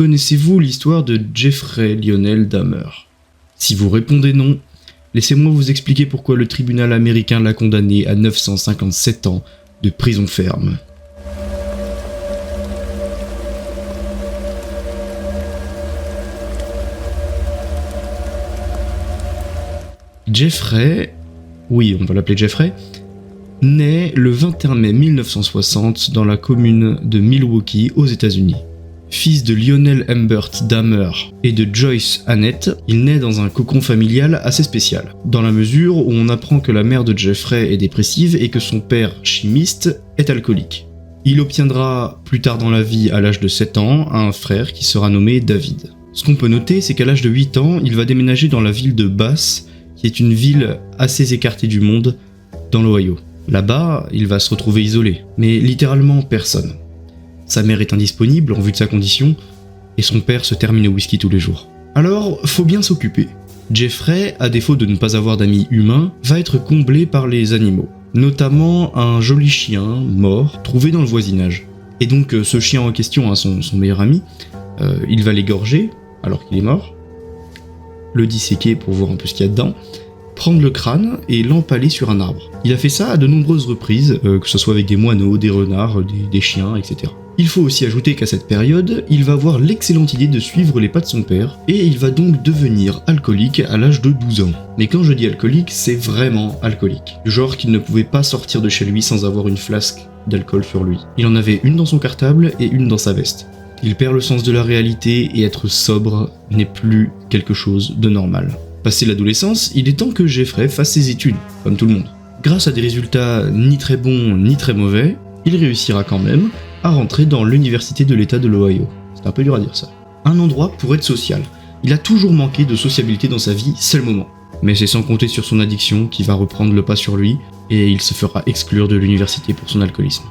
connaissez-vous l'histoire de Jeffrey Lionel Dahmer ? Si vous répondez non, laissez-moi vous expliquer pourquoi le tribunal américain l'a condamné à 957 ans de prison ferme. Jeffrey, oui on va l'appeler Jeffrey, naît le 21 mai 1960 dans la commune de Milwaukee aux États-Unis. Fils de Lionel Humbert Dahmer et de Joyce Annette, il naît dans un cocon familial assez spécial, dans la mesure où on apprend que la mère de Jeffrey est dépressive et que son père, chimiste, est alcoolique. Il obtiendra plus tard dans la vie, à l'âge de 7 ans, un frère qui sera nommé David. Ce qu'on peut noter, c'est qu'à l'âge de 8 ans, il va déménager dans la ville de Bass, qui est une ville assez écartée du monde, dans l'Ohio. Là-bas, il va se retrouver isolé, mais littéralement personne. Sa mère est indisponible en vue de sa condition, et son père se termine au whisky tous les jours. Alors, faut bien s'occuper. Jeffrey, à défaut de ne pas avoir d'amis humains, va être comblé par les animaux, notamment un joli chien mort trouvé dans le voisinage. Et donc ce chien en question, son meilleur ami, il va l'égorger alors qu'il est mort, le disséquer pour voir un peu ce qu'il y a dedans, prendre le crâne et l'empaler sur un arbre. Il a fait ça à de nombreuses reprises, que ce soit avec des moineaux, des renards, des chiens, etc. Il faut aussi ajouter qu'à cette période, il va avoir l'excellente idée de suivre les pas de son père, et il va donc devenir alcoolique à l'âge de 12 ans. Mais quand je dis alcoolique, c'est vraiment alcoolique. Du genre qu'il ne pouvait pas sortir de chez lui sans avoir une flasque d'alcool sur lui. Il en avait une dans son cartable et une dans sa veste. Il perd le sens de la réalité et être sobre n'est plus quelque chose de normal. Passé l'adolescence, il est temps que Jeffrey fasse ses études, comme tout le monde. Grâce à des résultats ni très bons ni très mauvais, il réussira quand même à rentrer dans l'université de l'État de l'Ohio. C'est un peu dur à dire ça. Un endroit pour être social. Il a toujours manqué de sociabilité dans sa vie, c'est le moment. Mais c'est sans compter sur son addiction qui va reprendre le pas sur lui, et il se fera exclure de l'université pour son alcoolisme.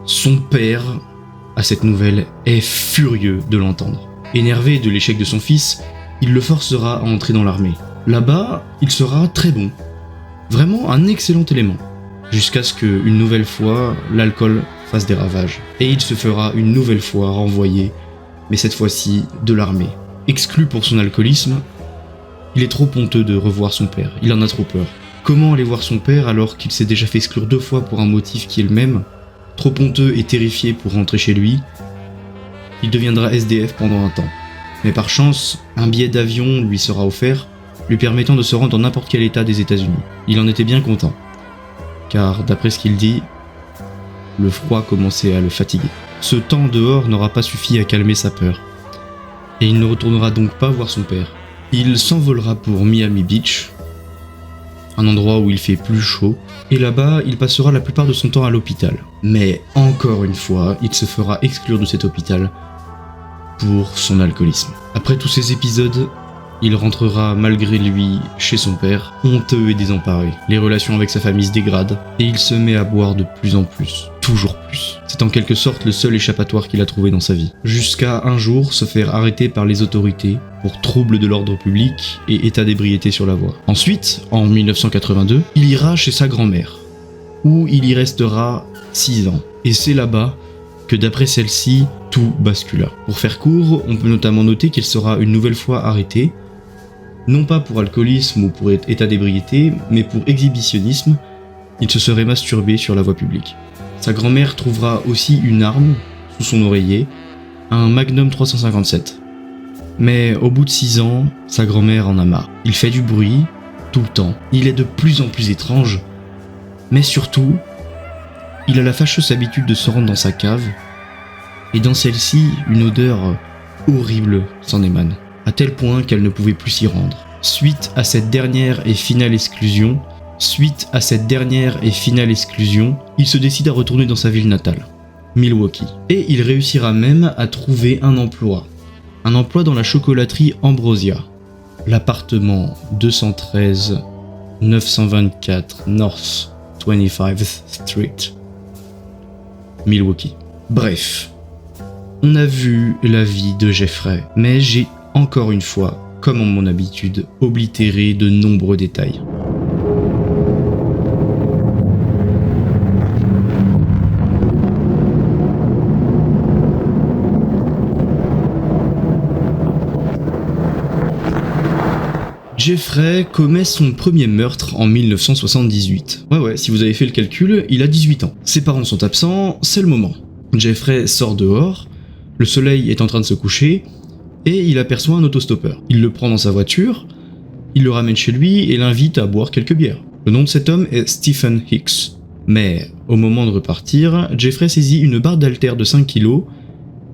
Son père, à cette nouvelle, est furieux de l'entendre. Énervé de l'échec de son fils, il le forcera à entrer dans l'armée. Là-bas, il sera très bon. Vraiment un excellent élément. Jusqu'à ce qu'une nouvelle fois, l'alcool fasse des ravages. Et il se fera une nouvelle fois renvoyer, mais cette fois-ci de l'armée. Exclu pour son alcoolisme, il est trop honteux de revoir son père, il en a trop peur. Comment aller voir son père alors qu'il s'est déjà fait exclure 2 fois pour un motif qui est le même ? Trop honteux et terrifié pour rentrer chez lui, il deviendra SDF pendant un temps. Mais par chance, un billet d'avion lui sera offert, lui permettant de se rendre dans n'importe quel état des États-Unis. Il en était bien content, car d'après ce qu'il dit, le froid commençait à le fatiguer. Ce temps dehors n'aura pas suffi à calmer sa peur, et il ne retournera donc pas voir son père. Il s'envolera pour Miami Beach, un endroit où il fait plus chaud, et là-bas, il passera la plupart de son temps à l'hôpital. Mais encore une fois, il se fera exclure de cet hôpital pour son alcoolisme. Après tous ces épisodes, il rentrera malgré lui chez son père, honteux et désemparé. Les relations avec sa famille se dégradent, et il se met à boire de plus en plus, toujours plus. C'est en quelque sorte le seul échappatoire qu'il a trouvé dans sa vie. Jusqu'à un jour se faire arrêter par les autorités pour trouble de l'ordre public et état d'ébriété sur la voie. Ensuite, en 1982, il ira chez sa grand-mère, où il y restera 6 ans. Et c'est là-bas que d'après celle-ci, tout bascula. Pour faire court, on peut notamment noter qu'il sera une nouvelle fois arrêté, non pas pour alcoolisme ou pour état d'ébriété, mais pour exhibitionnisme. Il se serait masturbé sur la voie publique. Sa grand-mère trouvera aussi une arme sous son oreiller, un Magnum 357. Mais au bout de 6 ans, sa grand-mère en a marre. Il fait du bruit, tout le temps. Il est de plus en plus étrange, mais surtout, il a la fâcheuse habitude de se rendre dans sa cave, et dans celle-ci, une odeur horrible s'en émane, à tel point qu'elle ne pouvait plus s'y rendre. Suite à cette dernière et finale exclusion, il se décide à retourner dans sa ville natale, Milwaukee. Et il réussira même à trouver un emploi dans la chocolaterie Ambrosia, l'appartement 213 924 North 25th Street, Milwaukee. Bref, on a vu la vie de Jeffrey, mais j'ai encore une fois, comme en mon habitude, oblitéré de nombreux détails. Jeffrey commet son premier meurtre en 1978. Ouais, si vous avez fait le calcul, il a 18 ans. Ses parents sont absents, c'est le moment. Jeffrey sort dehors, le soleil est en train de se coucher, et il aperçoit un autostoppeur. Il le prend dans sa voiture, il le ramène chez lui et l'invite à boire quelques bières. Le nom de cet homme est Stephen Hicks. Mais au moment de repartir, Jeffrey saisit une barre d'haltère de 5 kg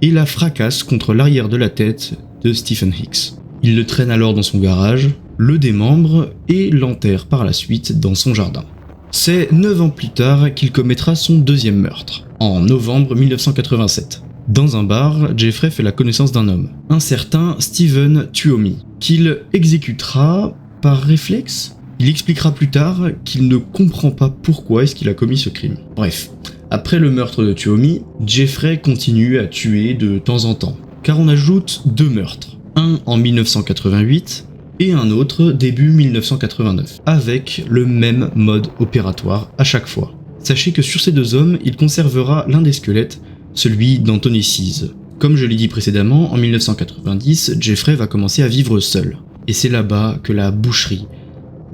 et la fracasse contre l'arrière de la tête de Stephen Hicks. Il le traîne alors dans son garage, le démembre et l'enterre par la suite dans son jardin. C'est 9 ans plus tard qu'il commettra son deuxième meurtre, en novembre 1987. Dans un bar, Jeffrey fait la connaissance d'un homme, un certain Steven Tuomi, qu'il exécutera par réflexe. Il expliquera plus tard qu'il ne comprend pas pourquoi est-ce qu'il a commis ce crime. Bref, après le meurtre de Tuomi, Jeffrey continue à tuer de temps en temps, car on ajoute 2 meurtres, un en 1988 et un autre début 1989, avec le même mode opératoire à chaque fois. Sachez que sur ces 2 hommes, il conservera l'un des squelettes, celui d'Anthony Cease. Comme je l'ai dit précédemment, en 1990, Jeffrey va commencer à vivre seul. Et c'est là-bas que la boucherie,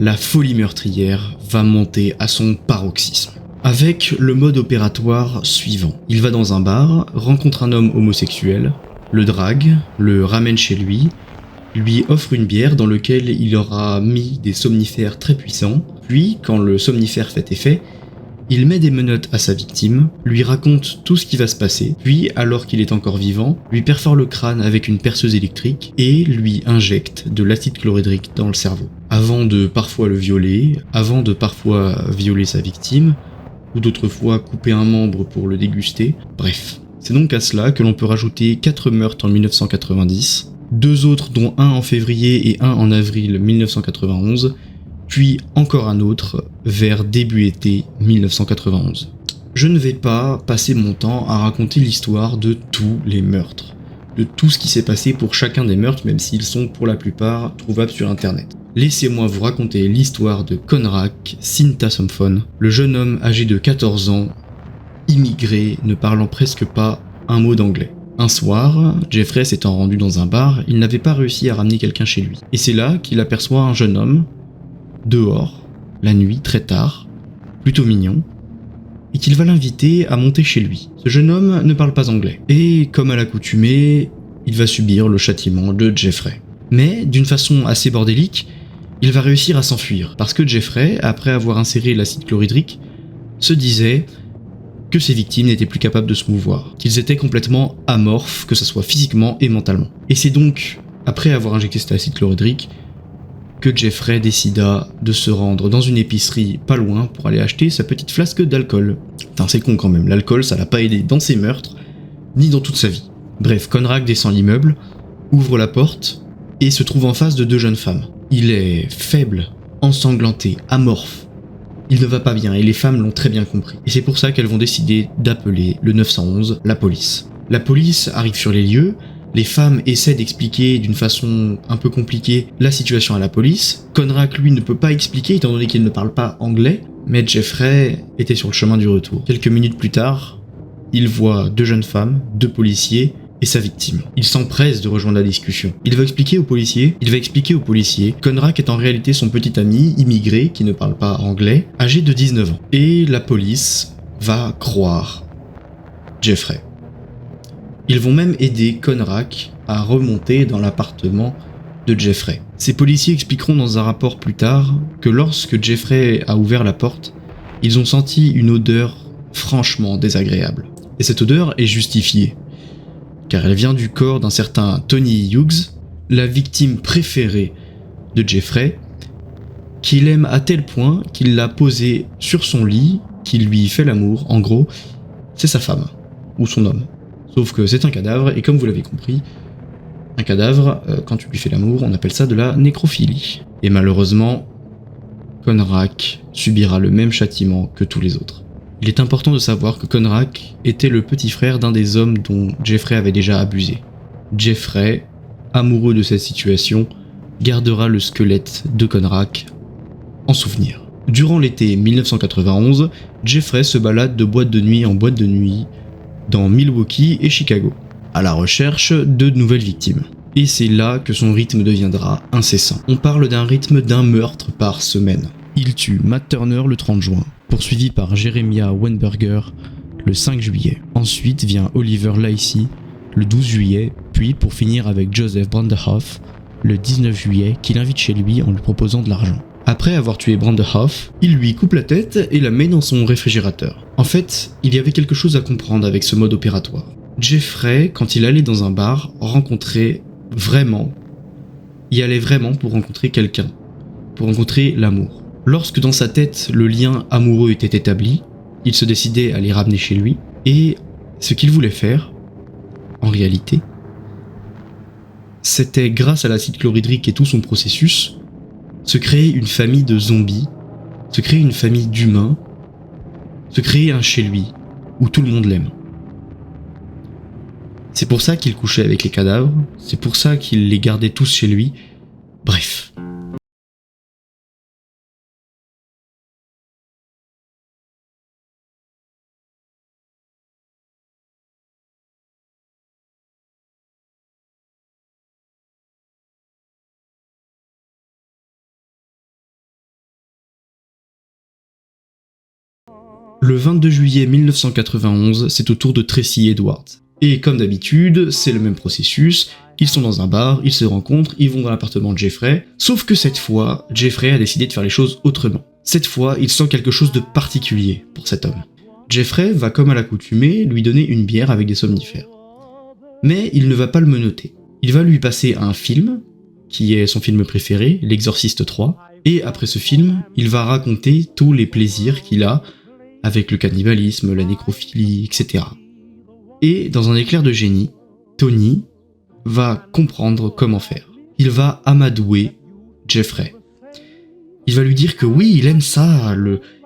la folie meurtrière va monter à son paroxysme. Avec le mode opératoire suivant. Il va dans un bar, rencontre un homme homosexuel, le drague, le ramène chez lui offre une bière dans laquelle il aura mis des somnifères très puissants, puis, quand le somnifère fait effet, il met des menottes à sa victime, lui raconte tout ce qui va se passer, puis, alors qu'il est encore vivant, lui perfore le crâne avec une perceuse électrique et lui injecte de l'acide chlorhydrique dans le cerveau. Avant de parfois le violer, avant de parfois violer sa victime, ou d'autres fois couper un membre pour le déguster, bref. C'est donc à cela que l'on peut rajouter 4 meurtres en 1990, 2 autres dont un en février et un en avril 1991, puis encore un autre vers début été 1991. Je ne vais pas passer mon temps à raconter l'histoire de tous les meurtres, de tout ce qui s'est passé pour chacun des meurtres, même s'ils sont pour la plupart trouvables sur internet. Laissez-moi vous raconter l'histoire de Conrad Sintasomphone, le jeune homme âgé de 14 ans, immigré, ne parlant presque pas un mot d'anglais. Un soir, Jeffrey s'étant rendu dans un bar, il n'avait pas réussi à ramener quelqu'un chez lui. Et c'est là qu'il aperçoit un jeune homme, dehors, la nuit, très tard, plutôt mignon, et qu'il va l'inviter à monter chez lui. Ce jeune homme ne parle pas anglais, et comme à l'accoutumée, il va subir le châtiment de Jeffrey. Mais d'une façon assez bordélique, il va réussir à s'enfuir, parce que Jeffrey, après avoir inséré l'acide chlorhydrique, se disait que ses victimes n'étaient plus capables de se mouvoir, qu'ils étaient complètement amorphes, que ce soit physiquement et mentalement. Et c'est donc, après avoir injecté cet acide chlorhydrique, que Jeffrey décida de se rendre dans une épicerie pas loin pour aller acheter sa petite flasque d'alcool. Putain, c'est con quand même, l'alcool ça l'a pas aidé dans ses meurtres, ni dans toute sa vie. Bref, Conrad descend l'immeuble, ouvre la porte, et se trouve en face de 2 jeunes femmes. Il est faible, ensanglanté, amorphe. Il ne va pas bien et les femmes l'ont très bien compris. Et c'est pour ça qu'elles vont décider d'appeler le 911, la police. La police arrive sur les lieux, les femmes essaient d'expliquer d'une façon un peu compliquée la situation à la police. Conrad, lui, ne peut pas expliquer étant donné qu'il ne parle pas anglais, mais Jeffrey était sur le chemin du retour. Quelques minutes plus tard, il voit 2 jeunes femmes, 2 policiers et sa victime. Il s'empresse de rejoindre la discussion. Il va expliquer aux policiers que Conrad est en réalité son petit ami immigré qui ne parle pas anglais, âgé de 19 ans. Et la police va croire Jeffrey. Ils vont même aider Conrad à remonter dans l'appartement de Jeffrey. Ces policiers expliqueront dans un rapport plus tard que lorsque Jeffrey a ouvert la porte, ils ont senti une odeur franchement désagréable. Et cette odeur est justifiée, car elle vient du corps d'un certain Tony Hughes, la victime préférée de Jeffrey, qu'il aime à tel point qu'il l'a posée sur son lit, qu'il lui fait l'amour. En gros, c'est sa femme, ou son homme. Sauf que c'est un cadavre, et comme vous l'avez compris, un cadavre, quand tu lui fais l'amour, on appelle ça de la nécrophilie. Et malheureusement, Conrad subira le même châtiment que tous les autres. Il est important de savoir que Conrad était le petit frère d'un des hommes dont Jeffrey avait déjà abusé. Jeffrey, amoureux de cette situation, gardera le squelette de Conrad en souvenir. Durant l'été 1991, Jeffrey se balade de boîte de nuit en boîte de nuit dans Milwaukee et Chicago, à la recherche de nouvelles victimes. Et c'est là que son rythme deviendra incessant. On parle d'un rythme d'un meurtre par semaine. Il tue Matt Turner le 30 juin, poursuivi par Jeremiah Weinberger le 5 juillet. Ensuite vient Oliver Lacey le 12 juillet, puis pour finir avec Joseph Branderhoff le 19 juillet qu'il invite chez lui en lui proposant de l'argent. Après avoir tué Branderhoff, il lui coupe la tête et la met dans son réfrigérateur. En fait, il y avait quelque chose à comprendre avec ce mode opératoire. Jeffrey, quand il allait dans un bar, y allait vraiment pour rencontrer quelqu'un, pour rencontrer l'amour. Lorsque dans sa tête, le lien amoureux était établi, il se décidait à les ramener chez lui, et ce qu'il voulait faire, en réalité, c'était, grâce à l'acide chlorhydrique et tout son processus, se créer une famille de zombies, se créer une famille d'humains, se créer un chez lui, où tout le monde l'aime. C'est pour ça qu'il couchait avec les cadavres, c'est pour ça qu'il les gardait tous chez lui, bref. Le 22 juillet 1991, c'est au tour de Tracy Edwards. Et comme d'habitude, c'est le même processus, ils sont dans un bar, ils se rencontrent, ils vont dans l'appartement de Jeffrey, sauf que cette fois, Jeffrey a décidé de faire les choses autrement. Cette fois, il sent quelque chose de particulier pour cet homme. Jeffrey va comme à l'accoutumée lui donner une bière avec des somnifères. Mais il ne va pas le menotter. Il va lui passer un film, qui est son film préféré, L'Exorciste 3, et après ce film, il va raconter tous les plaisirs qu'il a avec le cannibalisme, la nécrophilie, etc. Et dans un éclair de génie, Tony va comprendre comment faire. Il va amadouer Jeffrey. Il va lui dire que oui, il aime ça,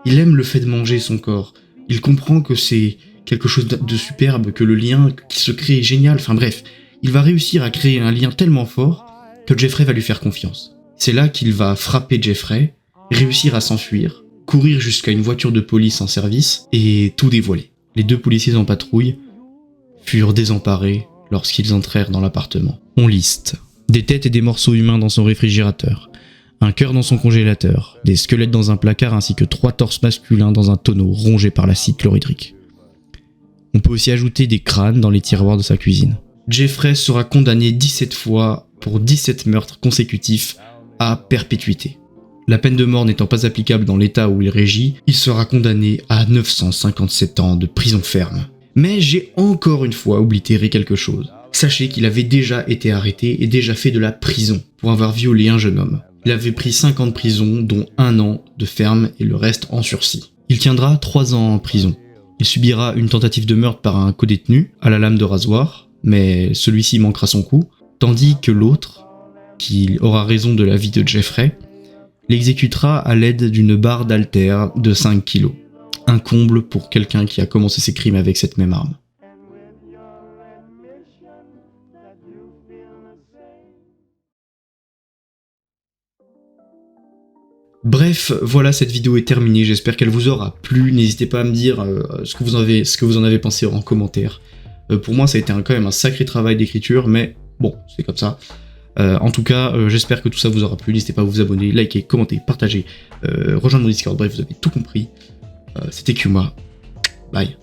il aime le fait de manger son corps. Il comprend que c'est quelque chose de superbe, que le lien qui se crée est génial, enfin bref. Il va réussir à créer un lien tellement fort que Jeffrey va lui faire confiance. C'est là qu'il va frapper Jeffrey, réussir à s'enfuir, courir jusqu'à une voiture de police en service et tout dévoiler. Les deux policiers en patrouille furent désemparés lorsqu'ils entrèrent dans l'appartement. On liste des têtes et des morceaux humains dans son réfrigérateur, un cœur dans son congélateur, des squelettes dans un placard ainsi que 3 torses masculins dans un tonneau rongé par l'acide chlorhydrique. On peut aussi ajouter des crânes dans les tiroirs de sa cuisine. Jeffrey sera condamné 17 fois pour 17 meurtres consécutifs à perpétuité. La peine de mort n'étant pas applicable dans l'état où il régit, il sera condamné à 957 ans de prison ferme. Mais j'ai encore une fois oblitéré quelque chose. Sachez qu'il avait déjà été arrêté et déjà fait de la prison pour avoir violé un jeune homme. Il avait pris 5 ans de prison, dont 1 an de ferme et le reste en sursis. Il tiendra 3 ans en prison. Il subira une tentative de meurtre par un codétenu à la lame de rasoir, mais celui-ci manquera son coup, tandis que l'autre, qui aura raison de la vie de Jeffrey, l'exécutera à l'aide d'une barre d'haltère de 5 kilos. Un comble pour quelqu'un qui a commencé ses crimes avec cette même arme. Bref, voilà, cette vidéo est terminée, j'espère qu'elle vous aura plu, n'hésitez pas à me dire ce que vous en avez pensé en commentaire. Pour moi ça a été quand même un sacré travail d'écriture, mais bon, c'est comme ça. En tout cas, j'espère que tout ça vous aura plu, n'hésitez pas à vous abonner, liker, commenter, partager, rejoindre mon Discord, bref, vous avez tout compris. C'était Kuma, bye.